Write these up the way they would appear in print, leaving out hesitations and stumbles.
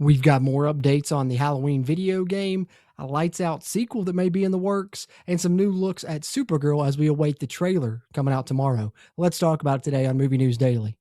We've got more updates on the Halloween video game, a Lights Out sequel that may be in the works, and some new looks at Supergirl as we await the trailer coming out tomorrow. Let's talk about it today on Movie News Daily.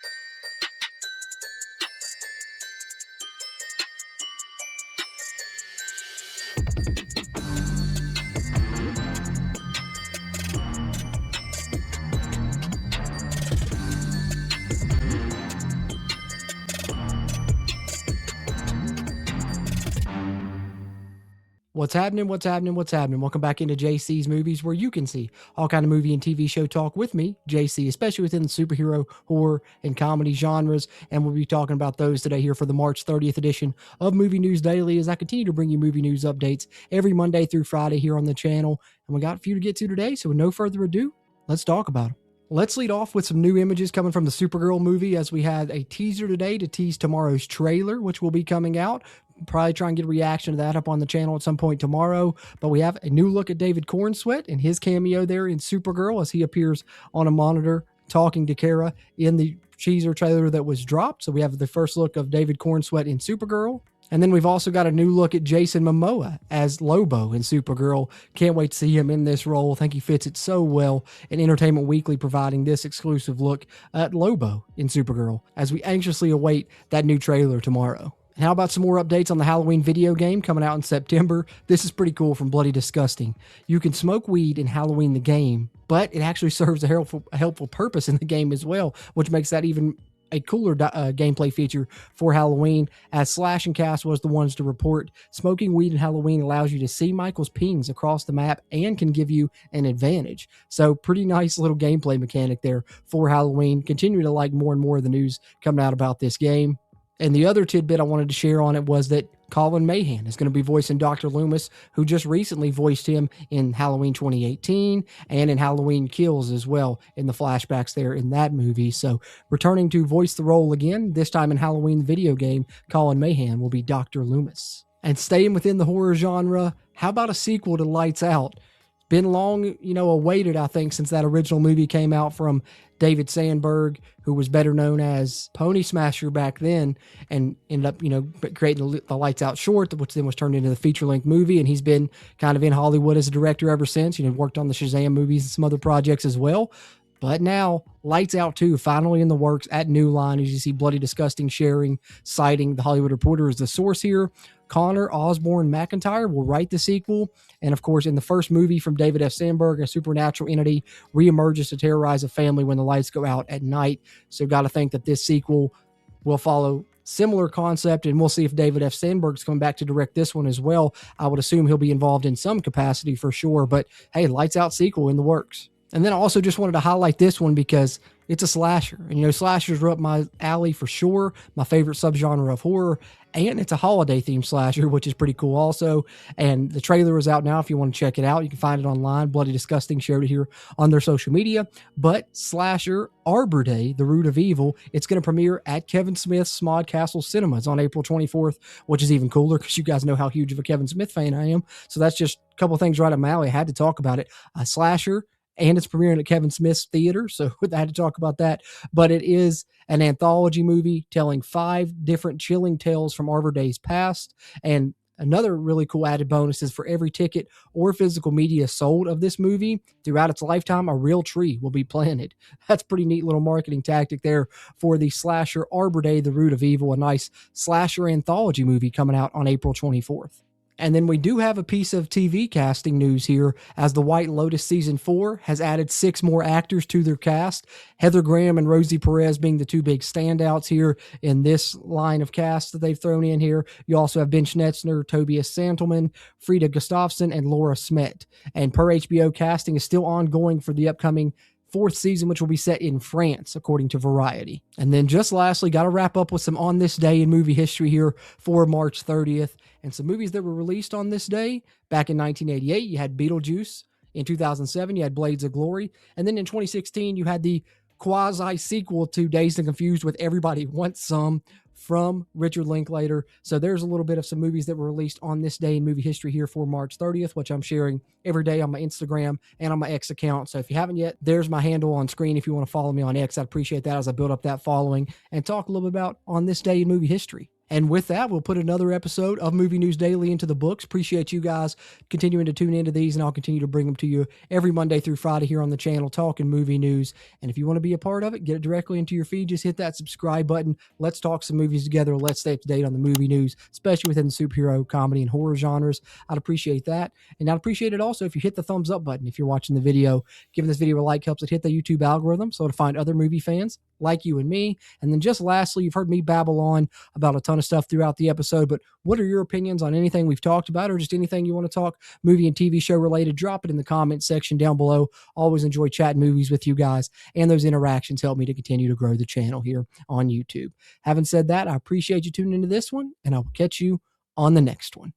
What's happening? What's happening? What's happening? Welcome back into JC's Movies, where you can see all kind of movie and TV show talk with me, JC, especially within the superhero, horror, and comedy genres. And we'll be talking about those today here for the March 30th edition of Movie News Daily, as I continue to bring you movie news updates every Monday through Friday here on the channel. And we got a few to get to today, so with no further ado, let's talk about them. Let's lead off with some new images coming from the Supergirl movie, as we had a teaser today to tease tomorrow's trailer, which will be coming out. Probably try and get a reaction to that up on the channel at some point tomorrow. But we have a new look at David Cornsweet and his cameo there in Supergirl as he appears on a monitor talking to Kara in the teaser trailer that was dropped. So we have the first look of David Cornsweet in Supergirl. And then we've also got a new look at Jason Momoa as Lobo in Supergirl. Can't wait to see him in this role. I think he fits it so well. And Entertainment Weekly providing this exclusive look at Lobo in Supergirl as we anxiously await that new trailer tomorrow. And how about some more updates on the Halloween video game coming out in September? This is pretty cool from Bloody Disgusting. You can smoke weed in Halloween the game, but it actually serves a helpful purpose in the game as well, which makes that even a cooler gameplay feature for Halloween, as Slash and Cass was the ones to report. Smoking weed in Halloween allows you to see Michael's pings across the map and can give you an advantage. So pretty nice little gameplay mechanic there for Halloween. Continue to like more and more of the news coming out about this game. And the other tidbit I wanted to share on it was that Colin Mahan is going to be voicing Dr. Loomis, who just recently voiced him in Halloween 2018 and in Halloween Kills as well in the flashbacks there in that movie. So returning to voice the role again, this time in Halloween video game, Colin Mahan will be Dr. Loomis. And staying within the horror genre, how about a sequel to Lights Out? Been long, awaited, I think, since that original movie came out from David Sandberg, who was better known as Pony Smasher back then, and ended up, creating the Lights Out short, which then was turned into the feature-length movie. And he's been kind of in Hollywood as a director ever since. Worked on the Shazam movies and some other projects as well. But now, Lights Out 2 finally in the works at New Line, as you see Bloody Disgusting citing The Hollywood Reporter as the source here. Connor Osborne McIntyre will write the sequel. And of course, in the first movie from David F. Sandberg, a supernatural entity reemerges to terrorize a family when the lights go out at night. So got to think that this sequel will follow similar concept, and we'll see if David F. Sandberg's coming back to direct this one as well. I would assume he'll be involved in some capacity for sure, but hey, Lights Out sequel in the works. And then I also just wanted to highlight this one because it's a slasher. And, slashers are up my alley for sure, my favorite subgenre of horror. And it's a holiday-themed slasher, which is pretty cool also. And the trailer is out now if you want to check it out. You can find it online. Bloody Disgusting shared it here on their social media. But Slasher Arbor Day, The Root of Evil, it's going to premiere at Kevin Smith's Smod Castle Cinemas on April 24th, which is even cooler because you guys know how huge of a Kevin Smith fan I am. So that's just a couple of things right up my alley. I had to talk about it. A slasher, and it's premiering at Kevin Smith's theater, so I had to talk about that. But it is an anthology movie telling 5 different chilling tales from Arbor Day's past. And another really cool added bonus is for every ticket or physical media sold of this movie throughout its lifetime, a real tree will be planted. That's a pretty neat little marketing tactic there for the slasher Arbor Day, The Root of Evil, a nice slasher anthology movie coming out on April 24th. And then we do have a piece of TV casting news here, as The White Lotus Season 4 has added 6 more actors to their cast. Heather Graham and Rosie Perez being the 2 big standouts here in this line of cast that they've thrown in here. You also have Ben Schnetzner, Tobias Santelman, Frida Gustafsson, and Laura Smet. And per HBO, casting is still ongoing for the upcoming 4th season, which will be set in France, according to Variety. And then just lastly, got to wrap up with some on this day in movie history here for March 30th. And some movies that were released on this day. Back in 1988, you had Beetlejuice. In 2007, you had Blades of Glory. And then in 2016, you had the quasi-sequel to Dazed and Confused with Everybody Wants Some from Richard Linklater. So there's a little bit of some movies that were released on this day in movie history here for March 30th, which I'm sharing every day on my Instagram and on my X account. So if you haven't yet, there's my handle on screen. If you want to follow me on X, I'd appreciate that as I build up that following and talk a little bit about on this day in movie history. And with that, we'll put another episode of Movie News Daily into the books. Appreciate you guys continuing to tune into these, and I'll continue to bring them to you every Monday through Friday here on the channel, talking movie news. And if you want to be a part of it, get it directly into your feed. Just hit that subscribe button. Let's talk some movies together. Let's stay up to date on the movie news, especially within the superhero, comedy, and horror genres. I'd appreciate that. And I'd appreciate it also if you hit the thumbs up button if you're watching the video. Giving this video a like helps it hit the YouTube algorithm so to find other movie fans like you and me. And then just lastly, you've heard me babble on about a ton of stuff throughout the episode, but what are your opinions on anything we've talked about or just anything you want to talk movie and TV show related? Drop it in the comment section down below. Always enjoy chatting movies with you guys, and those interactions help me to continue to grow the channel here on YouTube. Having said that, I appreciate you tuning into this one, and I will catch you on the next one.